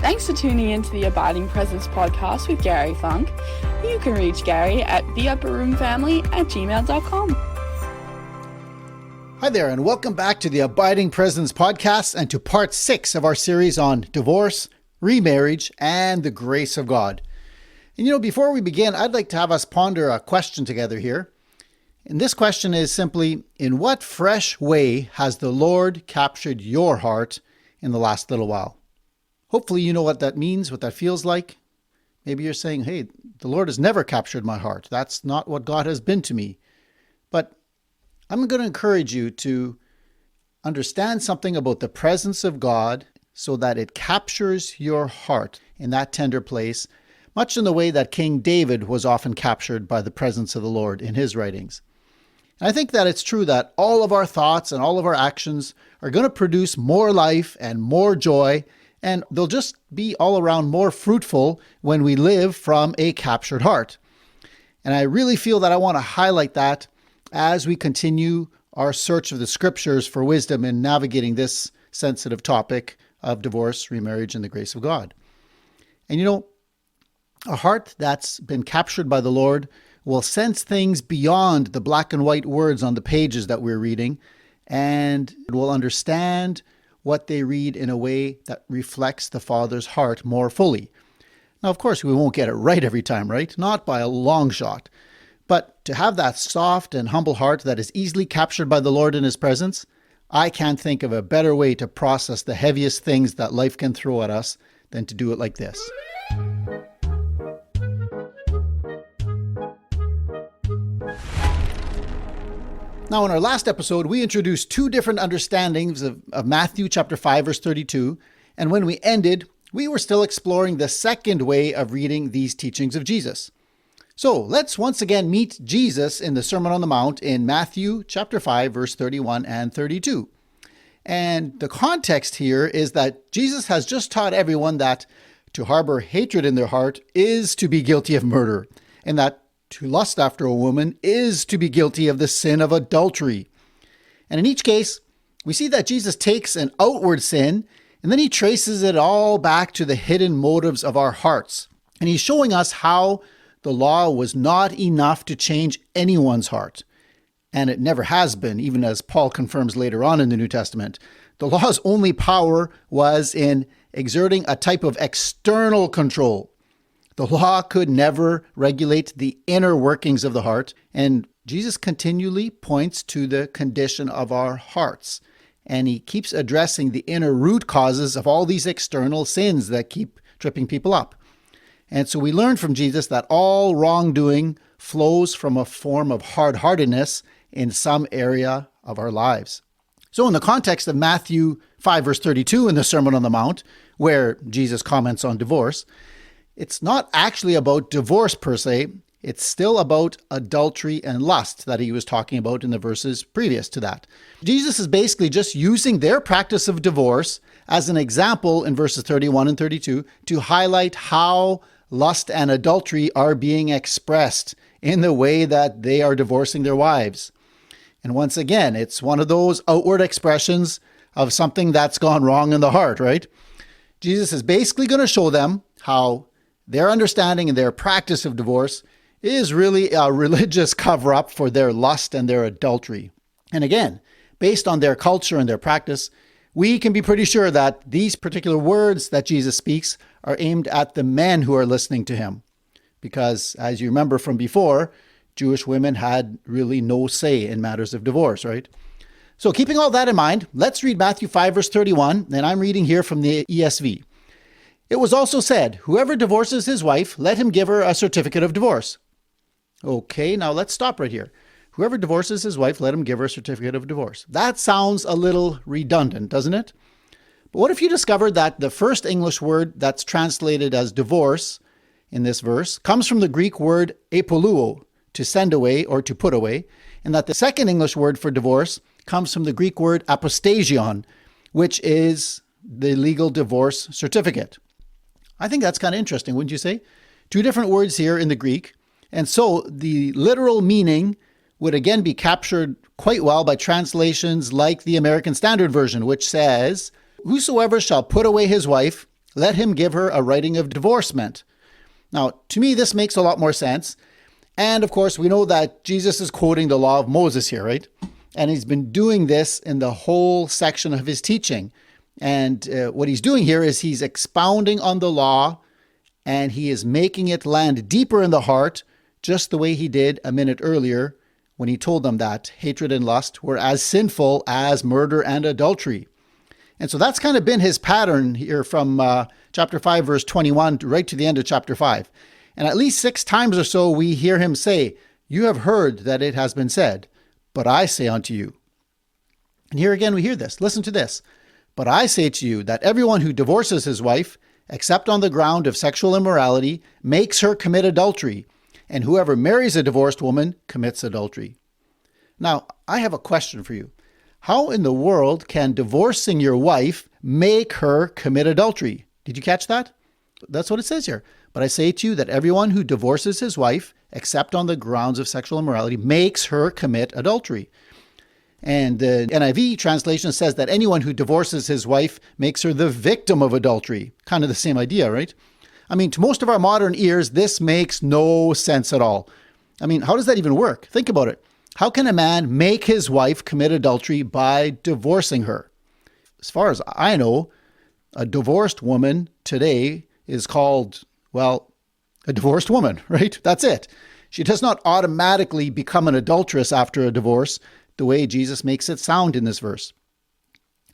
Thanks for tuning in to the Abiding Presence podcast with Gary Funk. You can reach Gary at theupperroomfamily@gmail.com. Hi there, and welcome back to the Abiding Presence podcast and to part 6 of our series on divorce, remarriage, and the grace of God. And before we begin, I'd like to have us ponder a question together here. And this question is simply, in what fresh way has the Lord captured your heart in the last little while? Hopefully you know what that means, what that feels like. Maybe you're saying, hey, the Lord has never captured my heart. That's not what God has been to me. But I'm going to encourage you to understand something about the presence of God so that it captures your heart in that tender place, much in the way that King David was often captured by the presence of the Lord in his writings. And I think that it's true that all of our thoughts and all of our actions are going to produce more life and more joy, and they'll just be all around more fruitful when we live from a captured heart. And I really feel that I want to highlight that as we continue our search of the scriptures for wisdom in navigating this sensitive topic of divorce, remarriage, and the grace of God. And a heart that's been captured by the Lord will sense things beyond the black and white words on the pages that we're reading, and it will understand what they read in a way that reflects the Father's heart more fully. Now, of course, we won't get it right every time, right? Not by a long shot. But to have that soft and humble heart that is easily captured by the Lord in His presence, I can't think of a better way to process the heaviest things that life can throw at us than to do it like this. Now, in our last episode, we introduced two different understandings of Matthew chapter 5, verse 32. And when we ended, we were still exploring the second way of reading these teachings of Jesus. So let's once again meet Jesus in the Sermon on the Mount in Matthew chapter 5, verse 31 and 32. And the context here is that Jesus has just taught everyone that to harbor hatred in their heart is to be guilty of murder, and that to lust after a woman is to be guilty of the sin of adultery. And in each case, we see that Jesus takes an outward sin and then he traces it all back to the hidden motives of our hearts. And he's showing us how the law was not enough to change anyone's heart. And it never has been, even as Paul confirms later on in the New Testament. The law's only power was in exerting a type of external control. The law could never regulate the inner workings of the heart, and Jesus continually points to the condition of our hearts. And he keeps addressing the inner root causes of all these external sins that keep tripping people up. And so we learn from Jesus that all wrongdoing flows from a form of hard-heartedness in some area of our lives. So in the context of Matthew 5, verse 32 in the Sermon on the Mount, where Jesus comments on divorce, it's not actually about divorce per se. It's still about adultery and lust that he was talking about in the verses previous to that. Jesus is basically just using their practice of divorce as an example in verses 31 and 32 to highlight how lust and adultery are being expressed in the way that they are divorcing their wives. And once again, it's one of those outward expressions of something that's gone wrong in the heart, right? Jesus is basically going to show them how their understanding and their practice of divorce is really a religious cover-up for their lust and their adultery. And again, based on their culture and their practice, we can be pretty sure that these particular words that Jesus speaks are aimed at the men who are listening to him. Because, as you remember from before, Jewish women had really no say in matters of divorce, right? So keeping all that in mind, let's read Matthew 5, verse 31, and I'm reading here from the ESV. It was also said, whoever divorces his wife, let him give her a certificate of divorce. Okay, now let's stop right here. Whoever divorces his wife, let him give her a certificate of divorce. That sounds a little redundant, doesn't it? But what if you discovered that the first English word that's translated as divorce in this verse comes from the Greek word apoluo, to send away or to put away, and that the second English word for divorce comes from the Greek word apostasion, which is the legal divorce certificate. I think that's kind of interesting, wouldn't you say? Two different words here in the Greek. And so the literal meaning would again be captured quite well by translations like the American Standard Version, which says, whosoever shall put away his wife, let him give her a writing of divorcement. Now, to me, this makes a lot more sense. And of course, we know that Jesus is quoting the law of Moses here, right? And he's been doing this in the whole section of his teaching. And what he's doing here is he's expounding on the law, and he is making it land deeper in the heart, just the way he did a minute earlier when he told them that hatred and lust were as sinful as murder and adultery. And so that's kind of been his pattern here from chapter 5, verse 21, right to the end of chapter 5. And at least 6 times or so, we hear him say, "You have heard that it has been said, but I say unto you." And here again, we hear this. Listen to this. "But I say to you that everyone who divorces his wife, except on the ground of sexual immorality, makes her commit adultery. And whoever marries a divorced woman commits adultery." Now, I have a question for you. How in the world can divorcing your wife make her commit adultery? Did you catch that? That's what it says here. "But I say to you that everyone who divorces his wife, except on the grounds of sexual immorality, makes her commit adultery." And the NIV translation says that anyone who divorces his wife makes her the victim of adultery. Kind of the same idea, right? I mean, to most of our modern ears, this makes no sense at all. I mean, how does that even work? Think about it. How can a man make his wife commit adultery by divorcing her? As far as I know, a divorced woman today is called, well, a divorced woman, right? That's it. She does not automatically become an adulteress after a divorce, the way Jesus makes it sound in this verse.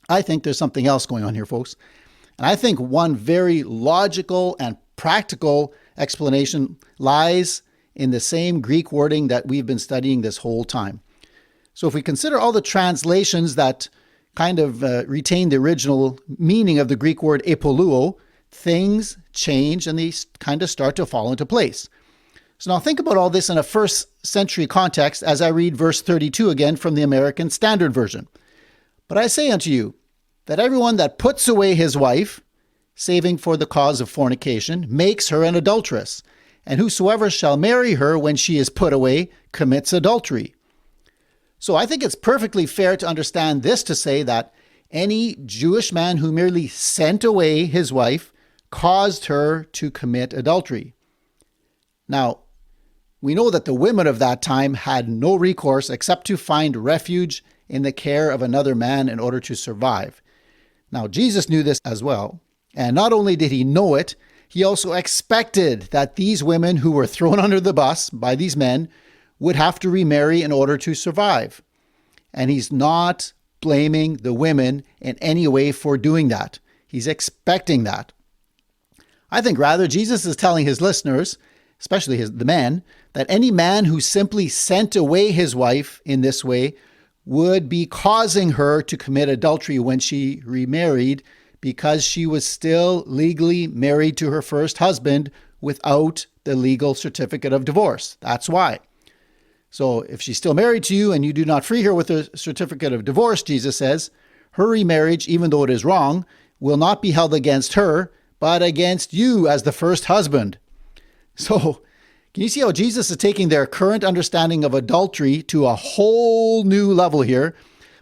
I think there's something else going on here, folks. And I think one very logical and practical explanation lies in the same Greek wording that we've been studying this whole time. So if we consider all the translations that kind of retain the original meaning of the Greek word epoluo, things change and they kind of start to fall into place. So now think about all this in a first century context as I read verse 32 again from the American Standard Version. "But I say unto you that everyone that puts away his wife, saving for the cause of fornication, makes her an adulteress. And whosoever shall marry her when she is put away commits adultery." So I think it's perfectly fair to understand this to say that any Jewish man who merely sent away his wife caused her to commit adultery. Now, we know that the women of that time had no recourse except to find refuge in the care of another man in order to survive. Now, Jesus knew this as well. And not only did he know it, he also expected that these women who were thrown under the bus by these men would have to remarry in order to survive. And he's not blaming the women in any way for doing that. He's expecting that. I think rather Jesus is telling his listeners, especially the men, that any man who simply sent away his wife in this way would be causing her to commit adultery when she remarried, because she was still legally married to her first husband without the legal certificate of divorce. That's why. So if she's still married to you and you do not free her with a certificate of divorce, Jesus says, her remarriage, even though it is wrong, will not be held against her, but against you as the first husband. So can you see how Jesus is taking their current understanding of adultery to a whole new level here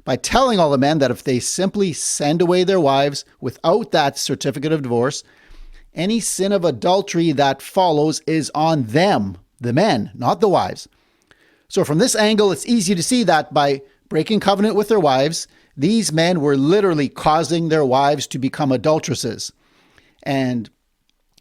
by telling all the men that if they simply send away their wives without that certificate of divorce, any sin of adultery that follows is on them, the men, not the wives. So from this angle, it's easy to see that by breaking covenant with their wives, these men were literally causing their wives to become adulteresses. And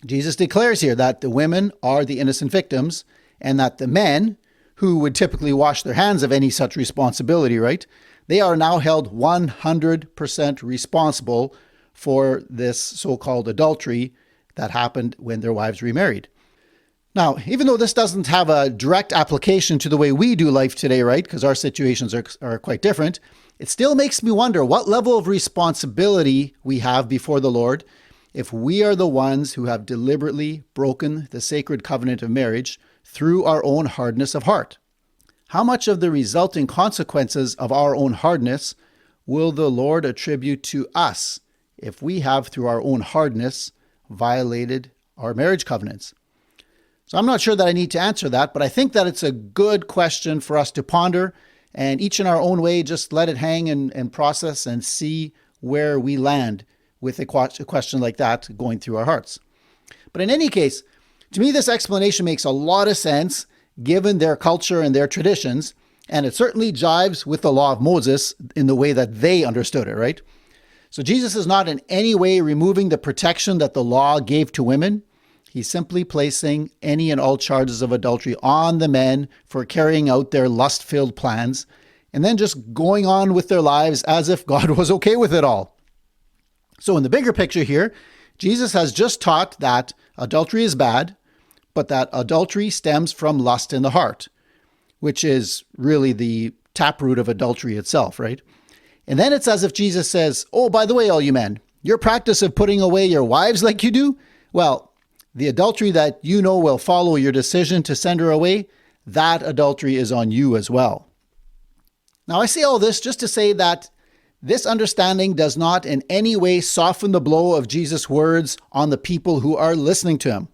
Jesus declares here that the women are the innocent victims and that the men, who would typically wash their hands of any such responsibility, right? They are now held 100% responsible for this so-called adultery that happened when their wives remarried. Now, even though this doesn't have a direct application to the way we do life today, right? Because our situations are quite different. It still makes me wonder what level of responsibility we have before the Lord if we are the ones who have deliberately broken the sacred covenant of marriage through our own hardness of heart. How much of the resulting consequences of our own hardness will the Lord attribute to us if we have, through our own hardness, violated our marriage covenants? So I'm not sure that I need to answer that, but I think that it's a good question for us to ponder and each in our own way just let it hang and process and see where we land with a question like that going through our hearts. But in any case, to me, this explanation makes a lot of sense given their culture and their traditions, and it certainly jives with the law of Moses in the way that they understood it, right? So Jesus is not in any way removing the protection that the law gave to women. He's simply placing any and all charges of adultery on the men for carrying out their lust-filled plans, and then just going on with their lives as if God was okay with it all. So in the bigger picture here, Jesus has just taught that adultery is bad, but that adultery stems from lust in the heart, which is really the taproot of adultery itself, right? And then it's as if Jesus says, oh, by the way, all you men, your practice of putting away your wives like you do, well, the adultery that you know will follow your decision to send her away, that adultery is on you as well. Now, I say all this just to say that this understanding does not in any way soften the blow of Jesus' words on the people who are listening to him.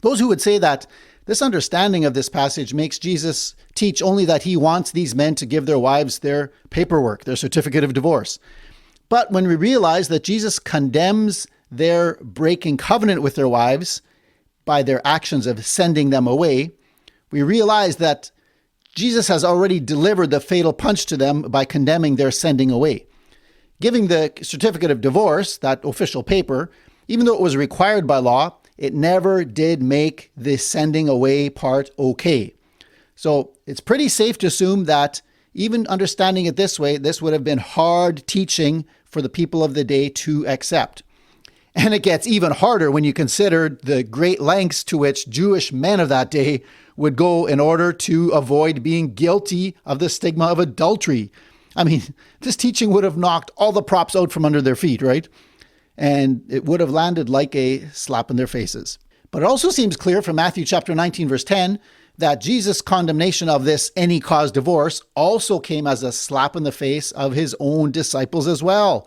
Those who would say that this understanding of this passage makes Jesus teach only that he wants these men to give their wives their paperwork, their certificate of divorce. But when we realize that Jesus condemns their breaking covenant with their wives by their actions of sending them away, we realize that Jesus has already delivered the fatal punch to them by condemning their sending away. Giving the certificate of divorce, that official paper, even though it was required by law, it never did make the sending away part okay. So it's pretty safe to assume that even understanding it this way, this would have been hard teaching for the people of the day to accept. And it gets even harder when you consider the great lengths to which Jewish men of that day would go in order to avoid being guilty of the stigma of adultery. I mean, this teaching would have knocked all the props out from under their feet, right? And it would have landed like a slap in their faces. But it also seems clear from Matthew chapter 19, verse 10, that Jesus' condemnation of this any cause divorce also came as a slap in the face of his own disciples as well.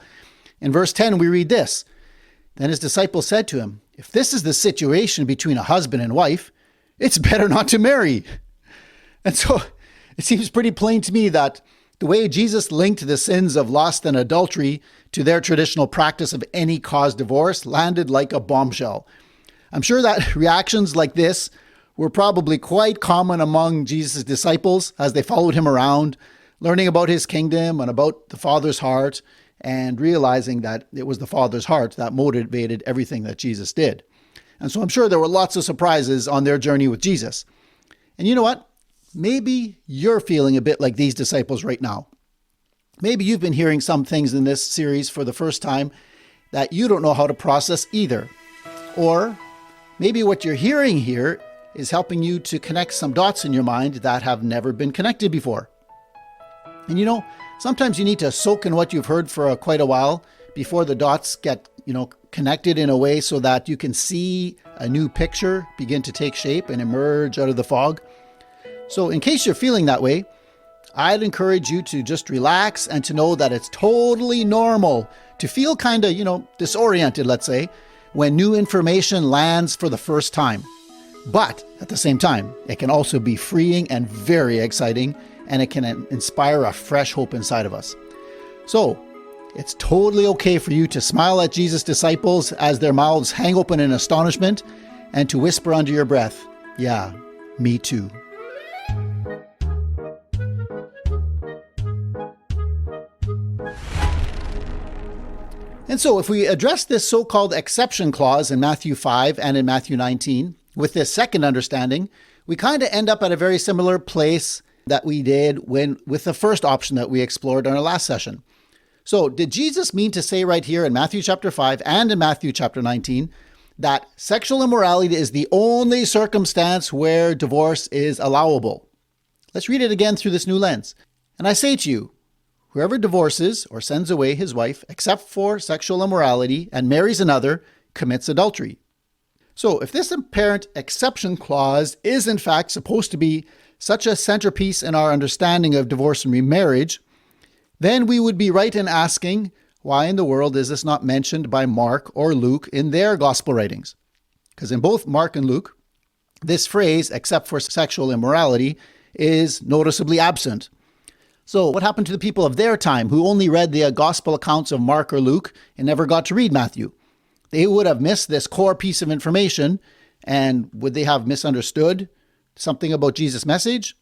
In verse 10, we read this, "Then his disciples said to him, 'If this is the situation between a husband and wife, it's better not to marry.'" And so it seems pretty plain to me that the way Jesus linked the sins of lust and adultery to their traditional practice of any cause divorce landed like a bombshell. I'm sure that reactions like this were probably quite common among Jesus' disciples as they followed him around, learning about his kingdom and about the Father's heart, and realizing that it was the Father's heart that motivated everything that Jesus did. And so I'm sure there were lots of surprises on their journey with Jesus. And you know what? Maybe you're feeling a bit like these disciples right now. Maybe you've been hearing some things in this series for the first time that you don't know how to process either. Or maybe what you're hearing here is helping you to connect some dots in your mind that have never been connected before. And you know, sometimes you need to soak in what you've heard for quite a while before the dots get, connected in a way so that you can see a new picture begin to take shape and emerge out of the fog. So in case you're feeling that way, I'd encourage you to just relax and to know that it's totally normal to feel kind of, disoriented, let's say, when new information lands for the first time. But at the same time, it can also be freeing and very exciting, and it can inspire a fresh hope inside of us. So it's totally okay for you to smile at Jesus' disciples as their mouths hang open in astonishment and to whisper under your breath, "Yeah, me too." And so if we address this so-called exception clause in Matthew 5 and in Matthew 19, with this second understanding, we kind of end up at a very similar place that we did with the first option that we explored in our last session. So did Jesus mean to say right here in Matthew chapter 5 and in Matthew chapter 19 that sexual immorality is the only circumstance where divorce is allowable? Let's read it again through this new lens. "And I say to you, whoever divorces or sends away his wife, except for sexual immorality, and marries another, commits adultery." So if this apparent exception clause is in fact supposed to be such a centerpiece in our understanding of divorce and remarriage, then we would be right in asking, why in the world is this not mentioned by Mark or Luke in their gospel writings? Because in both Mark and Luke, this phrase, except for sexual immorality, is noticeably absent. So what happened to the people of their time who only read the gospel accounts of Mark or Luke and never got to read Matthew? They would have missed this core piece of information, and would they have misunderstood something about Jesus' message?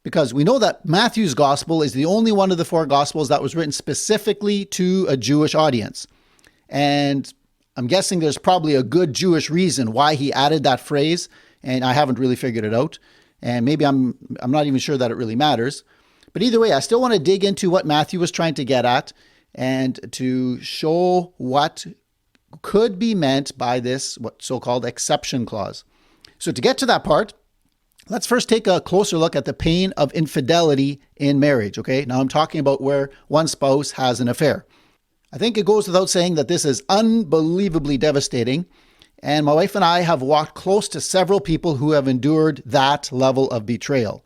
Because we know that Matthew's gospel is the only one of the four gospels that was written specifically to a Jewish audience. And I'm guessing there's probably a good Jewish reason why he added that phrase, and I haven't really figured it out. And maybe I'm not even sure that it really matters. But either way, I still want to dig into what Matthew was trying to get at and to show what could be meant by this what so-called exception clause. So to get to that part, let's first take a closer look at the pain of infidelity in marriage, okay? Now I'm talking about where one spouse has an affair. I think it goes without saying that this is unbelievably devastating, and my wife and I have walked close to several people who have endured that level of betrayal.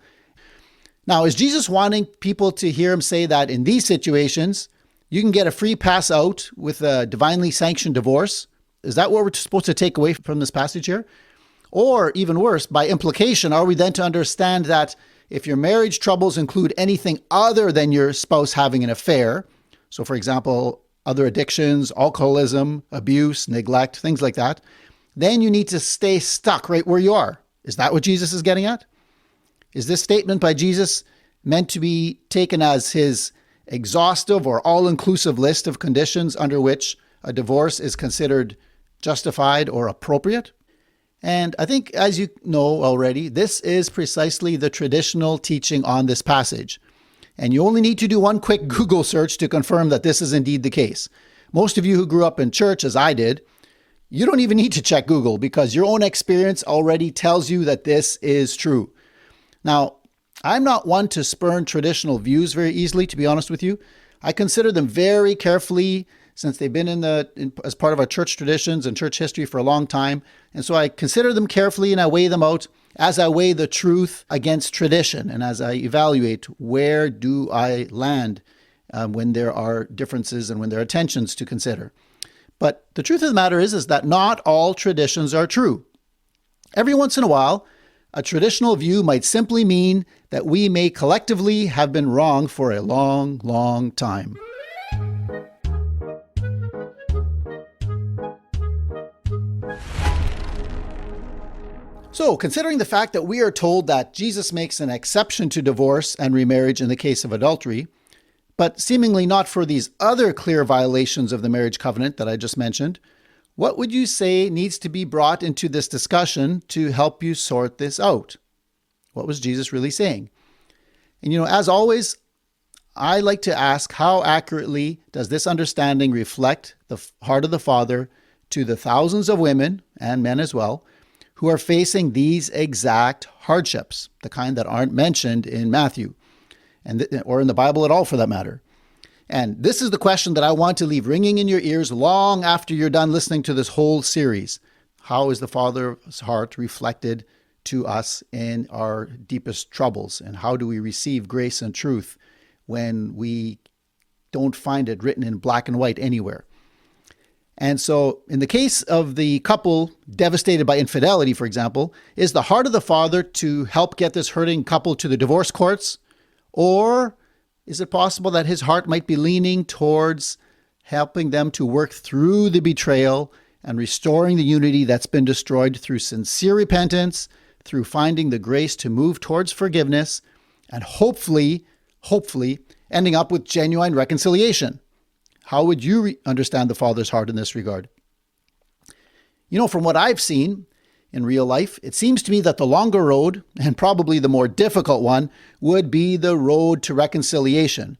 Now, is Jesus wanting people to hear him say that in these situations, you can get a free pass out with a divinely sanctioned divorce? Is that what we're supposed to take away from this passage here? Or even worse, by implication, are we then to understand that if your marriage troubles include anything other than your spouse having an affair, so for example, other addictions, alcoholism, abuse, neglect, things like that, then you need to stay stuck right where you are. Is that what Jesus is getting at? Is this statement by Jesus meant to be taken as his exhaustive or all-inclusive list of conditions under which a divorce is considered justified or appropriate? And I think, as you know already, this is precisely the traditional teaching on this passage. And you only need to do one quick Google search to confirm that this is indeed the case. Most of you who grew up in church, as I did, you don't even need to check Google because your own experience already tells you that this is true. Now, I'm not one to spurn traditional views very easily, to be honest with you. I consider them very carefully since they've been as part of our church traditions and church history for a long time. And so I consider them carefully and I weigh them out as I weigh the truth against tradition and as I evaluate where do I land when there are differences and when there are tensions to consider. But the truth of the matter is that not all traditions are true. Every once in a while, a traditional view might simply mean that we may collectively have been wrong for a long, long time. So, considering the fact that we are told that Jesus makes an exception to divorce and remarriage in the case of adultery, but seemingly not for these other clear violations of the marriage covenant that I just mentioned, what would you say needs to be brought into this discussion to help you sort this out? What was Jesus really saying? And as always, I like to ask, how accurately does this understanding reflect the heart of the Father to the thousands of women, and men as well, who are facing these exact hardships, the kind that aren't mentioned in Matthew, or in the Bible at all for that matter? And this is the question that I want to leave ringing in your ears long after you're done listening to this whole series. How is the Father's heart reflected to us in our deepest troubles? And how do we receive grace and truth when we don't find it written in black and white anywhere? And so in the case of the couple devastated by infidelity, for example, is the heart of the Father to help get this hurting couple to the divorce courts? Or is it possible that his heart might be leaning towards helping them to work through the betrayal and restoring the unity that's been destroyed through sincere repentance, through finding the grace to move towards forgiveness, and hopefully ending up with genuine reconciliation? How would you understand the Father's heart in this regard? From what I've seen in real life, it seems to me that the longer road, and probably the more difficult one, would be the road to reconciliation.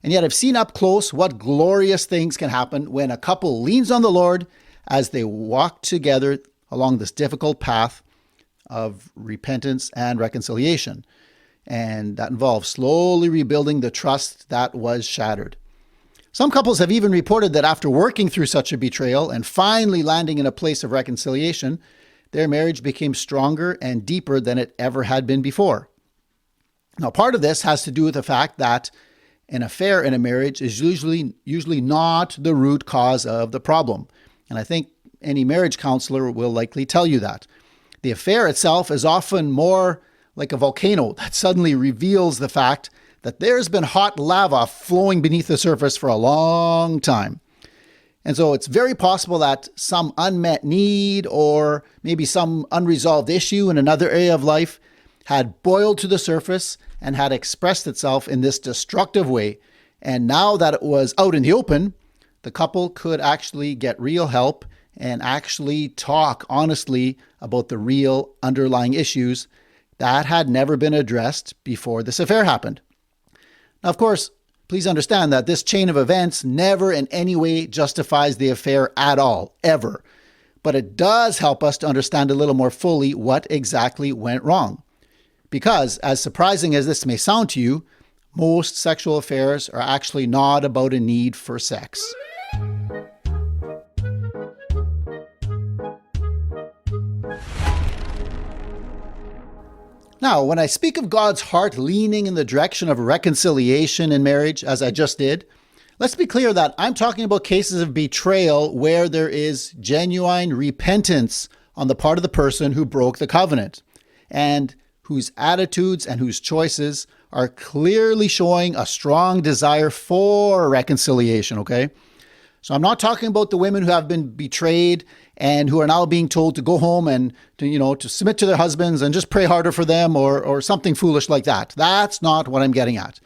And yet I've seen up close what glorious things can happen when a couple leans on the Lord as they walk together along this difficult path of repentance and reconciliation. And that involves slowly rebuilding the trust that was shattered. Some couples have even reported that after working through such a betrayal and finally landing in a place of reconciliation, their marriage became stronger and deeper than it ever had been before. Now, part of this has to do with the fact that an affair in a marriage is usually not the root cause of the problem. And I think any marriage counselor will likely tell you that. The affair itself is often more like a volcano that suddenly reveals the fact that there's been hot lava flowing beneath the surface for a long time. And so it's very possible that some unmet need or maybe some unresolved issue in another area of life had boiled to the surface and had expressed itself in this destructive way. And now that it was out in the open, the couple could actually get real help and actually talk honestly about the real underlying issues that had never been addressed before this affair happened. Now, of course, please understand that this chain of events never in any way justifies the affair at all, ever. But it does help us to understand a little more fully what exactly went wrong. Because, as surprising as this may sound to you, most sexual affairs are actually not about a need for sex. Now, when I speak of God's heart leaning in the direction of reconciliation in marriage, as I just did, let's be clear that I'm talking about cases of betrayal where there is genuine repentance on the part of the person who broke the covenant and whose attitudes and whose choices are clearly showing a strong desire for reconciliation, okay? So I'm not talking about the women who have been betrayed and who are now being told to go home and to submit to their husbands and just pray harder for them or something foolish like that. That's not what I'm getting at.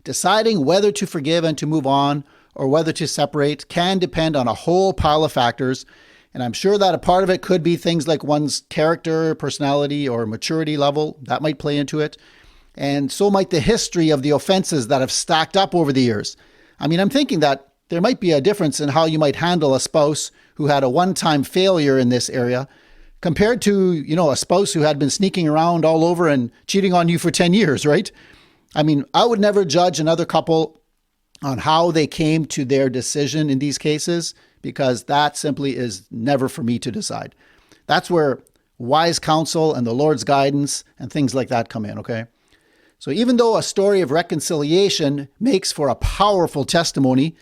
Deciding whether to forgive and to move on or whether to separate can depend on a whole pile of factors. And I'm sure that a part of it could be things like one's character, personality, or maturity level. That might play into it. And so might the history of the offenses that have stacked up over the years. I mean, I'm thinking that there might be a difference in how you might handle a spouse who had a one-time failure in this area compared to, a spouse who had been sneaking around all over and cheating on you for 10 years, right? I mean, I would never judge another couple on how they came to their decision in these cases because that simply is never for me to decide. That's where wise counsel and the Lord's guidance and things like that come in, okay? So even though a story of reconciliation makes for a powerful testimony,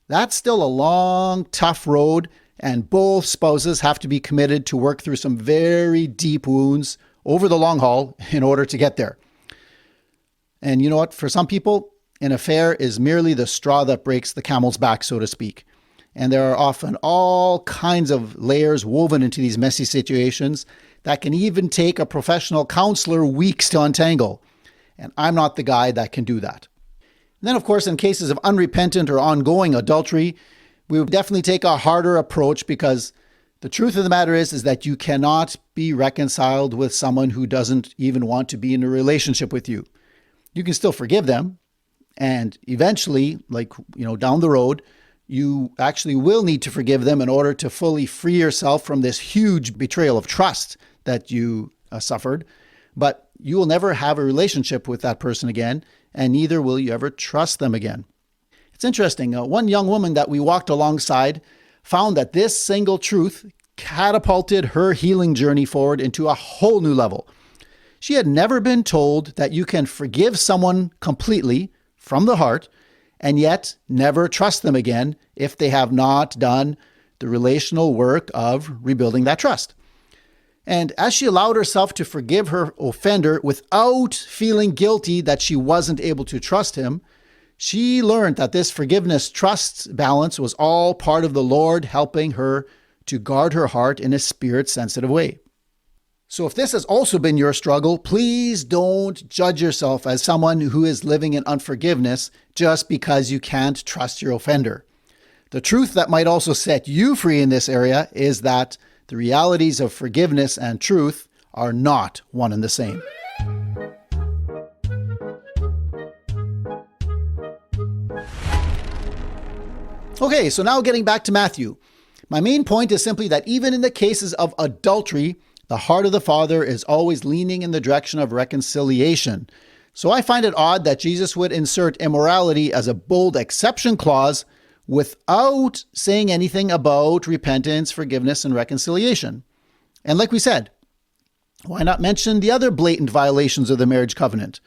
that's still a long, tough road, and both spouses have to be committed to work through some very deep wounds over the long haul in order to get there. And you know what? For some people, an affair is merely the straw that breaks the camel's back, so to speak. And there are often all kinds of layers woven into these messy situations that can even take a professional counselor weeks to untangle. And I'm not the guy that can do that. And then, of course, in cases of unrepentant or ongoing adultery, we would definitely take a harder approach because the truth of the matter is that you cannot be reconciled with someone who doesn't even want to be in a relationship with you. You can still forgive them. And eventually, down the road, you actually will need to forgive them in order to fully free yourself from this huge betrayal of trust that you suffered. But you will never have a relationship with that person again, and neither will you ever trust them again. It's interesting. One young woman that we walked alongside found that this single truth catapulted her healing journey forward into a whole new level. She had never been told that you can forgive someone completely from the heart and yet never trust them again if they have not done the relational work of rebuilding that trust. And as she allowed herself to forgive her offender without feeling guilty that she wasn't able to trust him, she learned that this forgiveness-trust balance was all part of the Lord helping her to guard her heart in a spirit-sensitive way. So if this has also been your struggle, please don't judge yourself as someone who is living in unforgiveness just because you can't trust your offender. The truth that might also set you free in this area is that the realities of forgiveness and truth are not one and the same. Okay, so now getting back to Matthew. My main point is simply that even in the cases of adultery, the heart of the Father is always leaning in the direction of reconciliation. So I find it odd that Jesus would insert immorality as a bold exception clause without saying anything about repentance, forgiveness, and reconciliation. And like we said, why not mention the other blatant violations of the marriage covenant?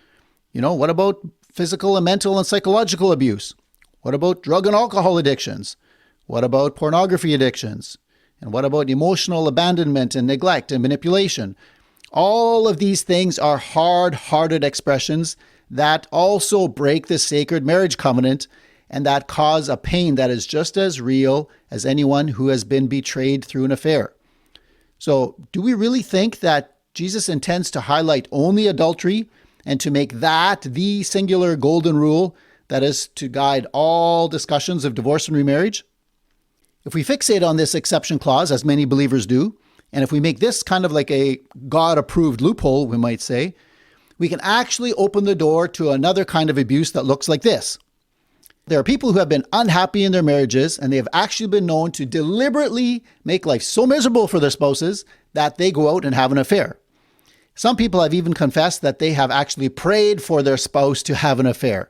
What about physical and mental and psychological abuse? What about drug and alcohol addictions? What about pornography addictions? And what about emotional abandonment and neglect and manipulation? All of these things are hard-hearted expressions that also break the sacred marriage covenant and that cause a pain that is just as real as anyone who has been betrayed through an affair. So, do we really think that Jesus intends to highlight only adultery and to make that the singular golden rule that is to guide all discussions of divorce and remarriage? If we fixate on this exception clause, as many believers do, and if we make this kind of like a God-approved loophole, we might say, we can actually open the door to another kind of abuse that looks like this. There are people who have been unhappy in their marriages, and they have actually been known to deliberately make life so miserable for their spouses that they go out and have an affair. Some people have even confessed that they have actually prayed for their spouse to have an affair.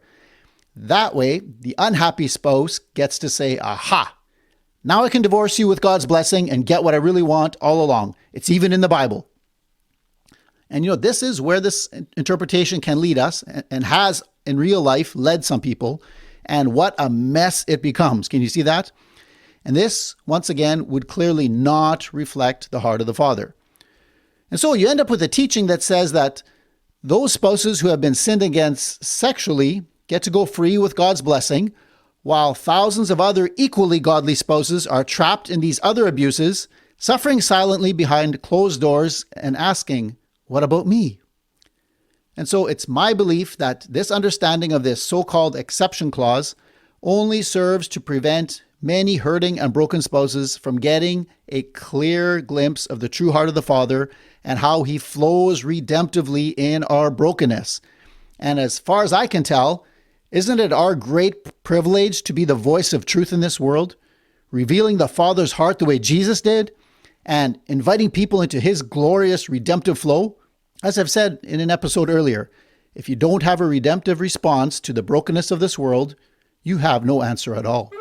That way, the unhappy spouse gets to say, aha, now I can divorce you with God's blessing and get what I really want all along. It's even in the Bible. And this is where this interpretation can lead us and has in real life led some people. And what a mess it becomes. Can you see that? And this, once again, would clearly not reflect the heart of the Father. And so you end up with a teaching that says that those spouses who have been sinned against sexually get to go free with God's blessing, while thousands of other equally godly spouses are trapped in these other abuses, suffering silently behind closed doors and asking, what about me? And so it's my belief that this understanding of this so-called exception clause only serves to prevent many hurting and broken spouses from getting a clear glimpse of the true heart of the Father and how he flows redemptively in our brokenness. And as far as I can tell, isn't it our great privilege to be the voice of truth in this world, revealing the Father's heart the way Jesus did, and inviting people into his glorious redemptive flow? As I've said in an episode earlier, if you don't have a redemptive response to the brokenness of this world, you have no answer at all.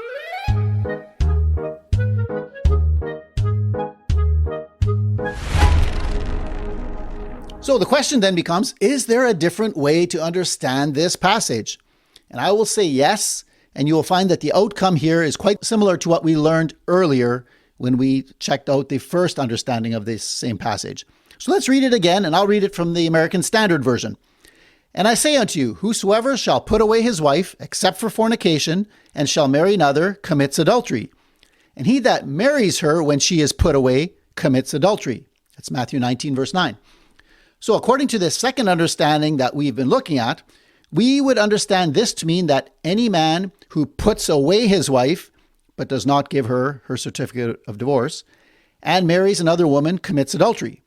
So the question then becomes, is there a different way to understand this passage? And I will say yes, and you will find that the outcome here is quite similar to what we learned earlier when we checked out the first understanding of this same passage. So let's read it again, and I'll read it from the American Standard Version. And I say unto you, whosoever shall put away his wife, except for fornication, and shall marry another, commits adultery. And he that marries her when she is put away, commits adultery. That's Matthew 19, verse 9. So according to this second understanding that we've been looking at, we would understand this to mean that any man who puts away his wife, but does not give her her certificate of divorce, and marries another woman, commits adultery.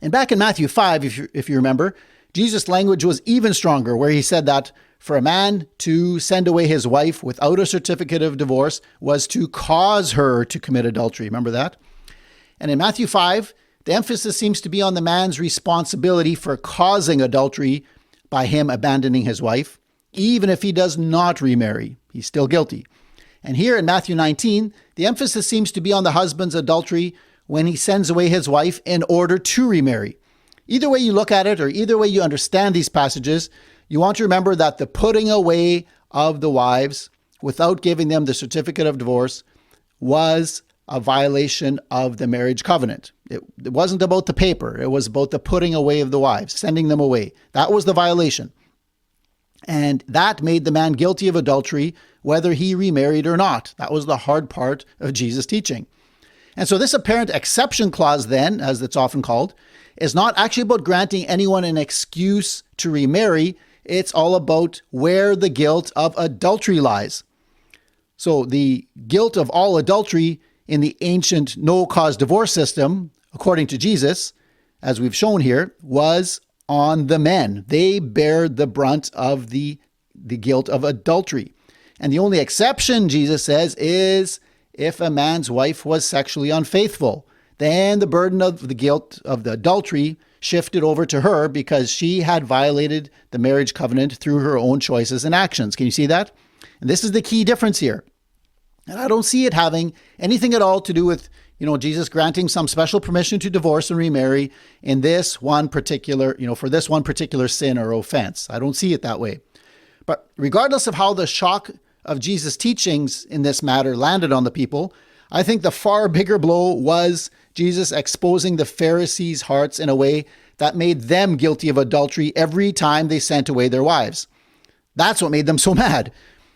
And back in Matthew 5, if you remember, Jesus' language was even stronger, where he said that for a man to send away his wife without a certificate of divorce was to cause her to commit adultery. Remember that? And in Matthew 5, the emphasis seems to be on the man's responsibility for causing adultery by him abandoning his wife. Even if he does not remarry, he's still guilty. And here in Matthew 19, the emphasis seems to be on the husband's adultery when he sends away his wife in order to remarry. Either way you look at it, or either way you understand these passages, you want to remember that the putting away of the wives without giving them the certificate of divorce was a violation of the marriage covenant. It wasn't about the paper. It was about the putting away of the wives, sending them away. That was the violation. And that made the man guilty of adultery, whether he remarried or not. That was the hard part of Jesus' teaching. And so this apparent exception clause then, as it's often called, is not actually about granting anyone an excuse to remarry. It's all about where the guilt of adultery lies. So the guilt of all adultery in the ancient no-cause divorce system, according to Jesus, as we've shown here, was on the men. They bear the brunt of the guilt of adultery. And the only exception, Jesus says, is if a man's wife was sexually unfaithful. Then the burden of the guilt of the adultery shifted over to her because she had violated the marriage covenant through her own choices and actions. Can you see that? And this is the key difference here. And I don't see it having anything at all to do with, Jesus granting some special permission to divorce and remarry in this one particular, for this one particular sin or offense. I don't see it that way. But regardless of how the shock of Jesus' teachings in this matter landed on the people, I think the far bigger blow was Jesus exposing the Pharisees' hearts in a way that made them guilty of adultery every time they sent away their wives. That's what made them so mad,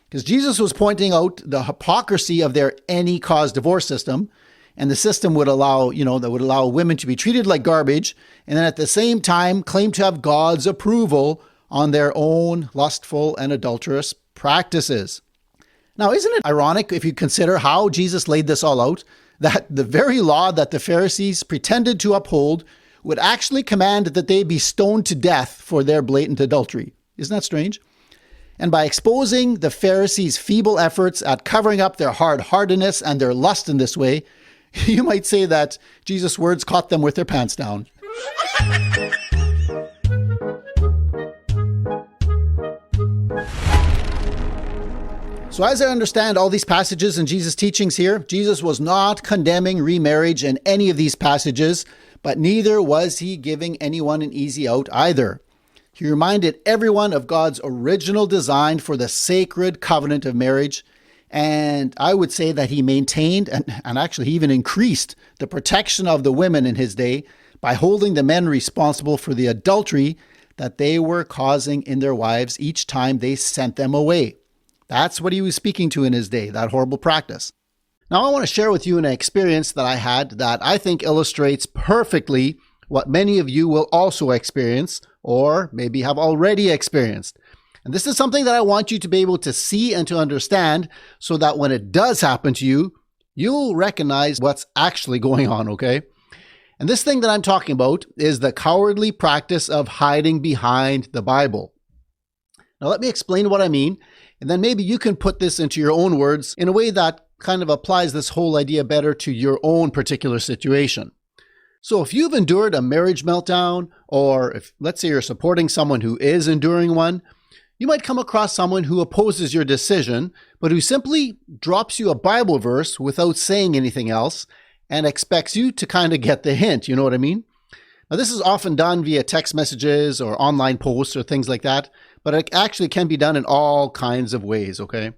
because Jesus was pointing out the hypocrisy of their any cause divorce system. And the system would allow, that would allow women to be treated like garbage, and then at the same time claim to have God's approval on their own lustful and adulterous practices. Now, isn't it ironic if you consider how Jesus laid this all out, that the very law that the Pharisees pretended to uphold would actually command that they be stoned to death for their blatant adultery? Isn't that strange? And by exposing the Pharisees' feeble efforts at covering up their hard-heartedness and their lust in this way, you might say that Jesus' words caught them with their pants down. So as I understand all these passages in Jesus' teachings here, Jesus was not condemning remarriage in any of these passages, but neither was he giving anyone an easy out either. He reminded everyone of God's original design for the sacred covenant of marriage. And I would say that he maintained and actually he even increased the protection of the women in his day by holding the men responsible for the adultery that they were causing in their wives each time they sent them away. That's what he was speaking to in his day, that horrible practice. Now, I want to share with you an experience that I had that I think illustrates perfectly what many of you will also experience or maybe have already experienced. And this is something that I want you to be able to see and to understand so that when it does happen to you, you'll recognize what's actually going on, okay? And this thing that I'm talking about is the cowardly practice of hiding behind the Bible. Now, let me explain what I mean, and then maybe you can put this into your own words in a way that kind of applies this whole idea better to your own particular situation. So if you've endured a marriage meltdown, or if, let's say, you're supporting someone who is enduring one, you might come across someone who opposes your decision, but who simply drops you a Bible verse without saying anything else and expects you to kind of get the hint. You know what I mean? Now, this is often done via text messages or online posts or things like that, but it actually can be done in all kinds of ways, okay?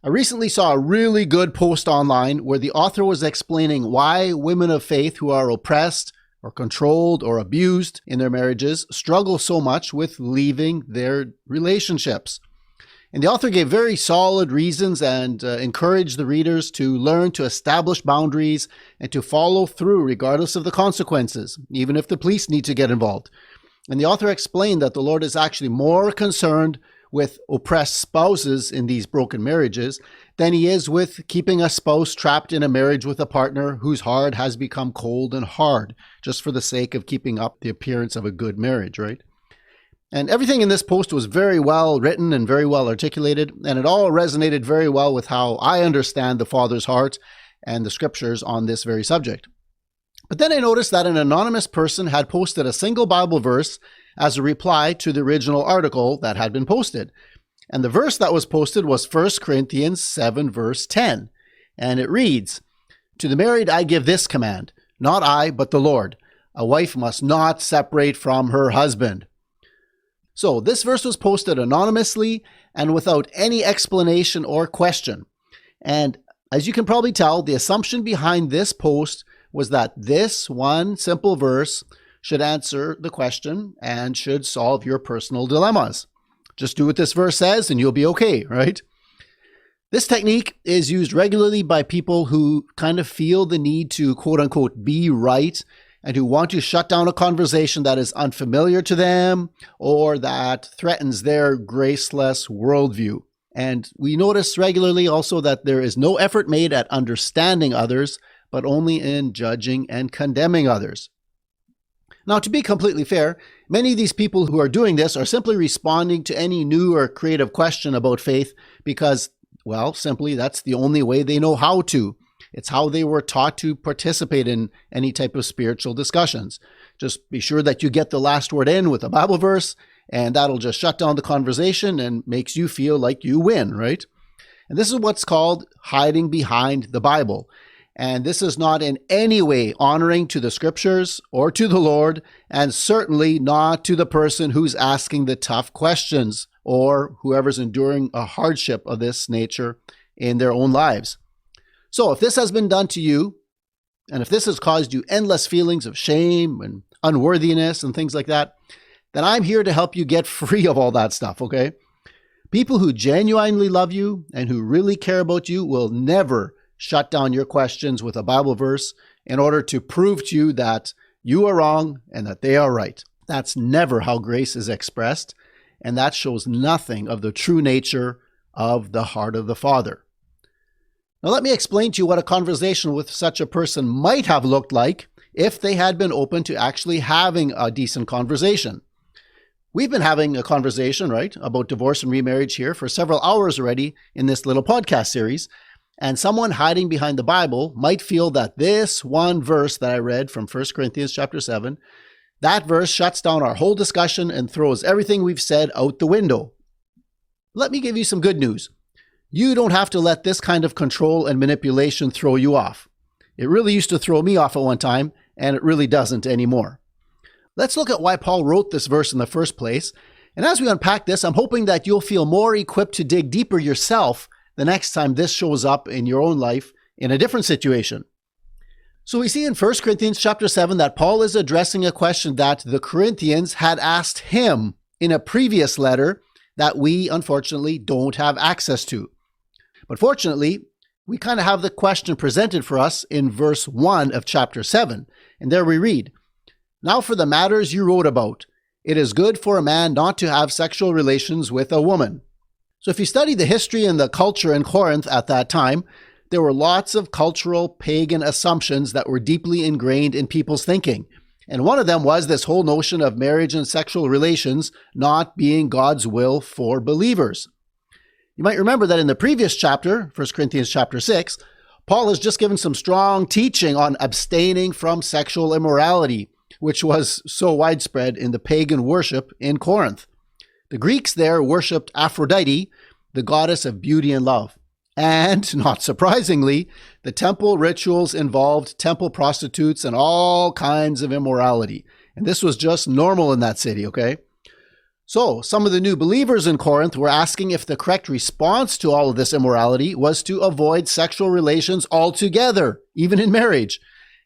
I recently saw a really good post online where the author was explaining why women of faith who are oppressed or controlled or abused in their marriages struggle so much with leaving their relationships. And the author gave very solid reasons and encouraged the readers to learn to establish boundaries and to follow through regardless of the consequences, even if the police need to get involved. And the author explained that the Lord is actually more concerned with oppressed spouses in these broken marriages than he is with keeping a spouse trapped in a marriage with a partner whose heart has become cold and hard, just for the sake of keeping up the appearance of a good marriage, right? And everything in this post was very well written and very well articulated, and it all resonated very well with how I understand the Father's heart and the scriptures on this very subject. But then I noticed that an anonymous person had posted a single Bible verse as a reply to the original article that had been posted. And the verse that was posted was 1 Corinthians 7, verse 10. And it reads, "To the married I give this command, not I, but the Lord. A wife must not separate from her husband." So this verse was posted anonymously and without any explanation or question. And as you can probably tell, the assumption behind this post was that this one simple verse should answer the question and should solve your personal dilemmas. Just do what this verse says and you'll be okay, right? This technique is used regularly by people who kind of feel the need to, quote unquote, be right, and who want to shut down a conversation that is unfamiliar to them or that threatens their graceless worldview. And we notice regularly also that there is no effort made at understanding others, but only in judging and condemning others. Now, to be completely fair, many of these people who are doing this are simply responding to any new or creative question about faith because, well, simply that's the only way they know how to. It's how they were taught to participate in any type of spiritual discussions. Just be sure that you get the last word in with a Bible verse, and that'll just shut down the conversation and makes you feel like you win, right? And this is what's called hiding behind the Bible. And this is not in any way honoring to the scriptures or to the Lord, and certainly not to the person who's asking the tough questions or whoever's enduring a hardship of this nature in their own lives. So if this has been done to you, and if this has caused you endless feelings of shame and unworthiness and things like that, then I'm here to help you get free of all that stuff, okay? People who genuinely love you and who really care about you will never shut down your questions with a Bible verse in order to prove to you that you are wrong and that they are right. That's never how grace is expressed, and that shows nothing of the true nature of the heart of the Father. Now let me explain to you what a conversation with such a person might have looked like if they had been open to actually having a decent conversation. We've been having a conversation, right, about divorce and remarriage here for several hours already in this little podcast series, and someone hiding behind the Bible might feel that this one verse that I read from 1 Corinthians chapter 7, that verse shuts down our whole discussion and throws everything we've said out the window. Let me give you some good news. You don't have to let this kind of control and manipulation throw you off. It really used to throw me off at one time, and it really doesn't anymore. Let's look at why Paul wrote this verse in the first place. And as we unpack this, I'm hoping that you'll feel more equipped to dig deeper yourself the next time this shows up in your own life in a different situation. So we see in 1 Corinthians chapter 7 that Paul is addressing a question that the Corinthians had asked him in a previous letter that we unfortunately don't have access to. But fortunately, we kind of have the question presented for us in verse 1 of chapter 7. And there we read, "Now for the matters you wrote about, it is good for a man not to have sexual relations with a woman." So if you study the history and the culture in Corinth at that time, there were lots of cultural pagan assumptions that were deeply ingrained in people's thinking. And one of them was this whole notion of marriage and sexual relations not being God's will for believers. You might remember that in the previous chapter, 1 Corinthians chapter 6, Paul has just given some strong teaching on abstaining from sexual immorality, which was so widespread in the pagan worship in Corinth. The Greeks there worshipped Aphrodite, the goddess of beauty and love. And, not surprisingly, the temple rituals involved temple prostitutes and all kinds of immorality. And this was just normal in that city, okay? So, some of the new believers in Corinth were asking if the correct response to all of this immorality was to avoid sexual relations altogether, even in marriage.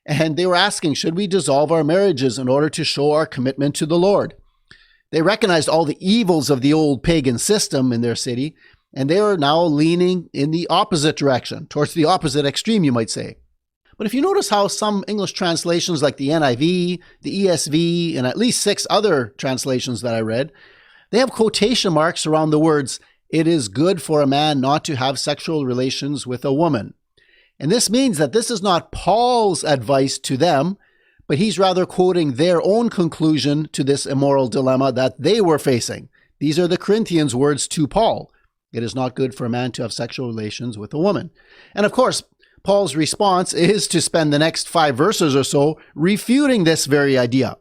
And they were asking, should we dissolve our marriages in order to show our commitment to the Lord? They recognized all the evils of the old pagan system in their city, and they are now leaning in the opposite direction, towards the opposite extreme, you might say. But if you notice how some English translations like the NIV, the ESV, and at least 6 other translations that I read, they have quotation marks around the words, "It is good for a man not to have sexual relations with a woman." And this means that this is not Paul's advice to them, but he's rather quoting their own conclusion to this immoral dilemma that they were facing. These are the Corinthians' words to Paul. It is not good for a man to have sexual relations with a woman. And of course, Paul's response is to spend the next 5 verses or so refuting this very idea.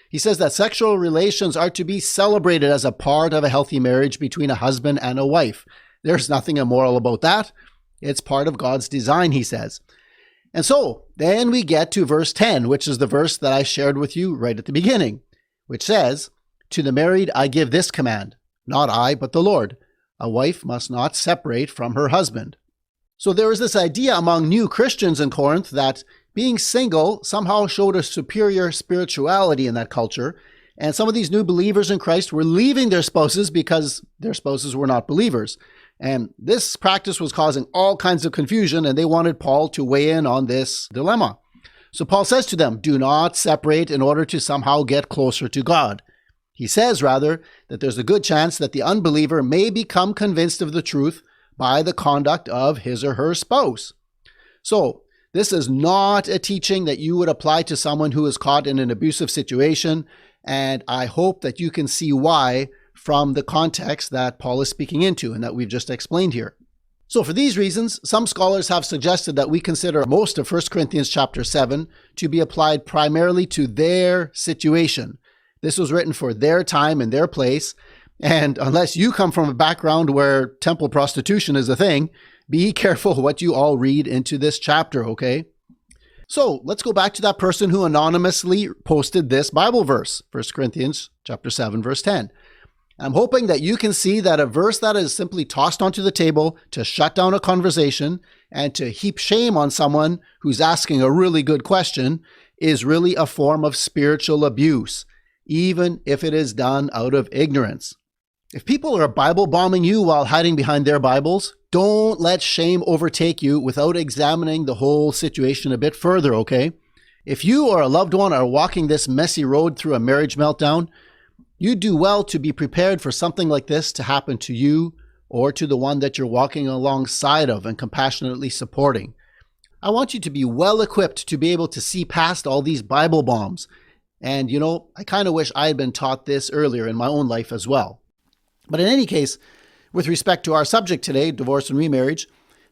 He says that sexual relations are to be celebrated as a part of a healthy marriage between a husband and a wife. There's nothing immoral about that. It's part of God's design, he says. And so, then we get to verse 10, which is the verse that I shared with you right at the beginning, which says, "To the married I give this command, not I, but the Lord. A wife must not separate from her husband." So there was this idea among new Christians in Corinth that being single somehow showed a superior spirituality in that culture, and some of these new believers in Christ were leaving their spouses because their spouses were not believers. And this practice was causing all kinds of confusion, and they wanted Paul to weigh in on this dilemma. So Paul says to them, do not separate in order to somehow get closer to God. He says, rather, that there's a good chance that the unbeliever may become convinced of the truth by the conduct of his or her spouse. So, this is not a teaching that you would apply to someone who is caught in an abusive situation, and I hope that you can see why from the context that Paul is speaking into and that we've just explained here. So for these reasons, some scholars have suggested that we consider most of 1 Corinthians chapter 7 to be applied primarily to their situation. This was written for their time and their place, and unless you come from a background where temple prostitution is a thing, be careful what you all read into this chapter, okay? So let's go back to that person who anonymously posted this Bible verse, 1 Corinthians chapter 7, verse 10. I'm hoping that you can see that a verse that is simply tossed onto the table to shut down a conversation and to heap shame on someone who's asking a really good question is really a form of spiritual abuse, even if it is done out of ignorance. If people are Bible bombing you while hiding behind their Bibles, don't let shame overtake you without examining the whole situation a bit further, okay? If you or a loved one are walking this messy road through a marriage meltdown, you do well to be prepared for something like this to happen to you or to the one that you're walking alongside of and compassionately supporting. I want you to be well equipped to be able to see past all these Bible bombs. And I kind of wish I had been taught this earlier in my own life as well. But in any case, with respect to our subject today, divorce and remarriage,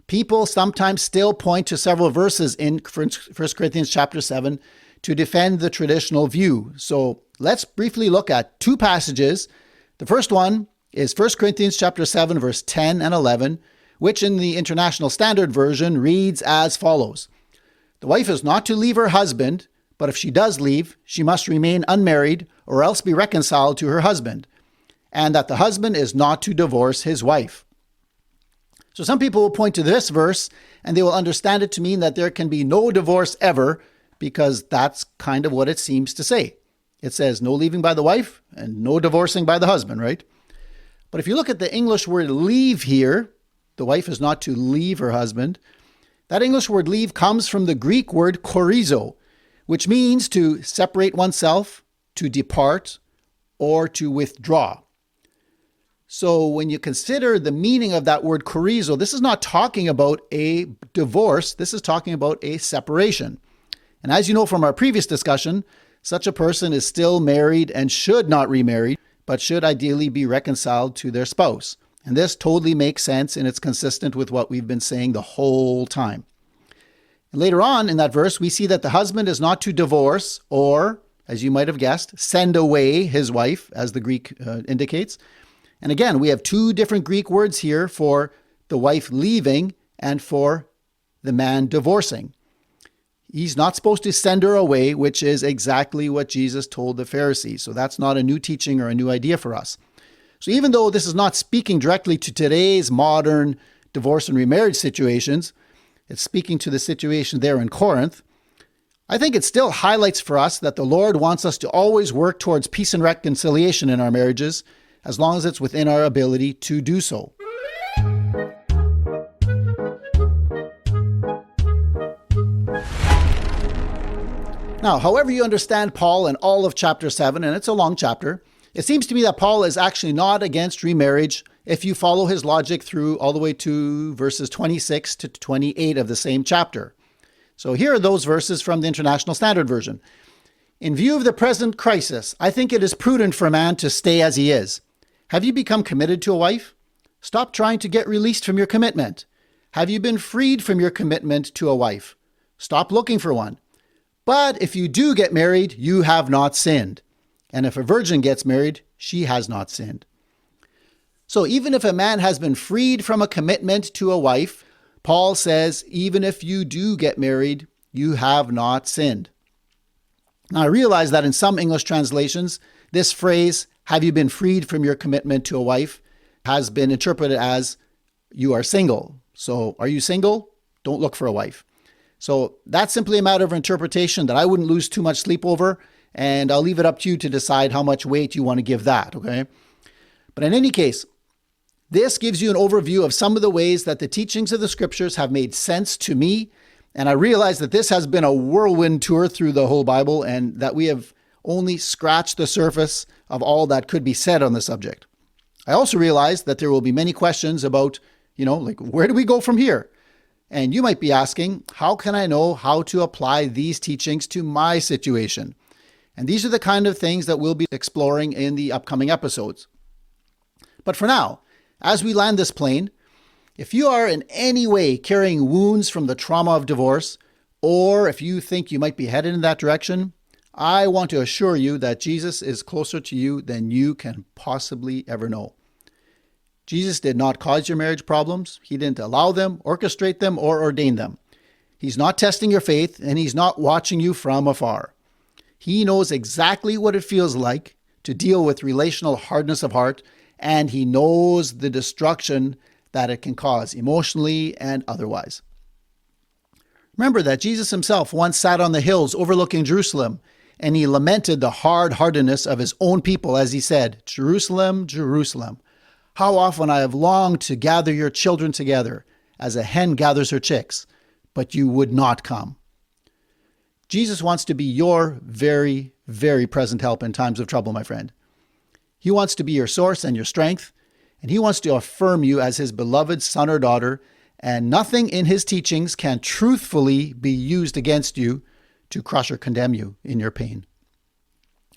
people sometimes still point to several verses in 1 Corinthians chapter 7 to defend the traditional view. So let's briefly look at two passages. The first one is 1 Corinthians chapter 7, verse 10 and 11, which in the International Standard Version reads as follows. The wife is not to leave her husband, but if she does leave, she must remain unmarried or else be reconciled to her husband, and that the husband is not to divorce his wife. So some people will point to this verse and they will understand it to mean that there can be no divorce ever, because that's kind of what it seems to say. It says no leaving by the wife and no divorcing by the husband, right? But if you look at the English word leave here, the wife is not to leave her husband. That English word leave comes from the Greek word chorizo, which means to separate oneself, to depart, or to withdraw. So when you consider the meaning of that word chorizo, this is not talking about a divorce. This is talking about a separation. And as you know from our previous discussion, such a person is still married and should not remarry, but should ideally be reconciled to their spouse. And this totally makes sense, and it's consistent with what we've been saying the whole time. And later on in that verse, we see that the husband is not to divorce or, as you might have guessed, send away his wife, as the Greek indicates. And again, we have two different Greek words here for the wife leaving and for the man divorcing. He's not supposed to send her away, which is exactly what Jesus told the Pharisees. So that's not a new teaching or a new idea for us. So even though this is not speaking directly to today's modern divorce and remarriage situations, it's speaking to the situation there in Corinth, I think it still highlights for us that the Lord wants us to always work towards peace and reconciliation in our marriages, as long as it's within our ability to do so. Now, however you understand Paul and all of chapter 7, and it's a long chapter, it seems to me that Paul is actually not against remarriage if you follow his logic through all the way to verses 26 to 28 of the same chapter. So here are those verses from the International Standard Version. In view of the present crisis, I think it is prudent for a man to stay as he is. Have you become committed to a wife? Stop trying to get released from your commitment. Have you been freed from your commitment to a wife? Stop looking for one. But if you do get married, you have not sinned. And if a virgin gets married, she has not sinned. So even if a man has been freed from a commitment to a wife, Paul says, even if you do get married, you have not sinned. Now, I realize that in some English translations, this phrase, have you been freed from your commitment to a wife, has been interpreted as you are single. So are you single? Don't look for a wife. So that's simply a matter of interpretation that I wouldn't lose too much sleep over, and I'll leave it up to you to decide how much weight you want to give that, okay? But in any case, this gives you an overview of some of the ways that the teachings of the scriptures have made sense to me, and I realize that this has been a whirlwind tour through the whole Bible and that we have only scratched the surface of all that could be said on the subject. I also realize that there will be many questions about, where do we go from here? And you might be asking, how can I know how to apply these teachings to my situation? And these are the kind of things that we'll be exploring in the upcoming episodes. But for now, as we land this plane, if you are in any way carrying wounds from the trauma of divorce, or if you think you might be headed in that direction, I want to assure you that Jesus is closer to you than you can possibly ever know. Jesus did not cause your marriage problems. He didn't allow them, orchestrate them, or ordain them. He's not testing your faith, and he's not watching you from afar. He knows exactly what it feels like to deal with relational hardness of heart, and he knows the destruction that it can cause emotionally and otherwise. Remember that Jesus himself once sat on the hills overlooking Jerusalem, and he lamented the hard-heartedness of his own people as he said, "Jerusalem, Jerusalem, how often I have longed to gather your children together, as a hen gathers her chicks, but you would not come." Jesus wants to be your very, very present help in times of trouble, my friend. He wants to be your source and your strength, and he wants to affirm you as his beloved son or daughter, and nothing in his teachings can truthfully be used against you to crush or condemn you in your pain.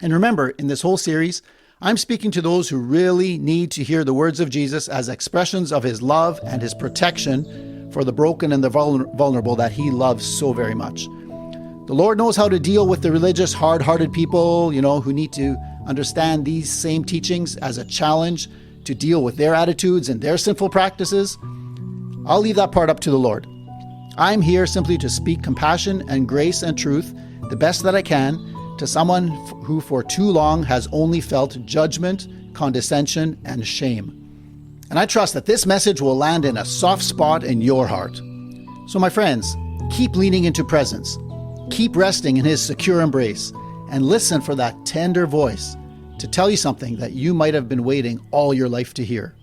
And remember, in this whole series, I'm speaking to those who really need to hear the words of Jesus as expressions of his love and his protection for the broken and the vulnerable that he loves so very much. The Lord knows how to deal with the religious, hard-hearted people, who need to understand these same teachings as a challenge to deal with their attitudes and their sinful practices. I'll leave that part up to the Lord. I'm here simply to speak compassion and grace and truth the best that I can to someone who for too long has only felt judgment, condescension, and shame. And I trust that this message will land in a soft spot in your heart. So my friends, keep leaning into presence. Keep resting in his secure embrace and listen for that tender voice to tell you something that you might have been waiting all your life to hear.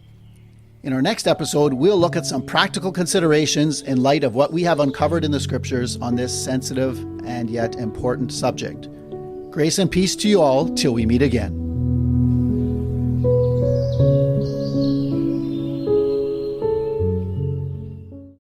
In our next episode, we'll look at some practical considerations in light of what we have uncovered in the scriptures on this sensitive and yet important subject. Grace and peace to you all till we meet again.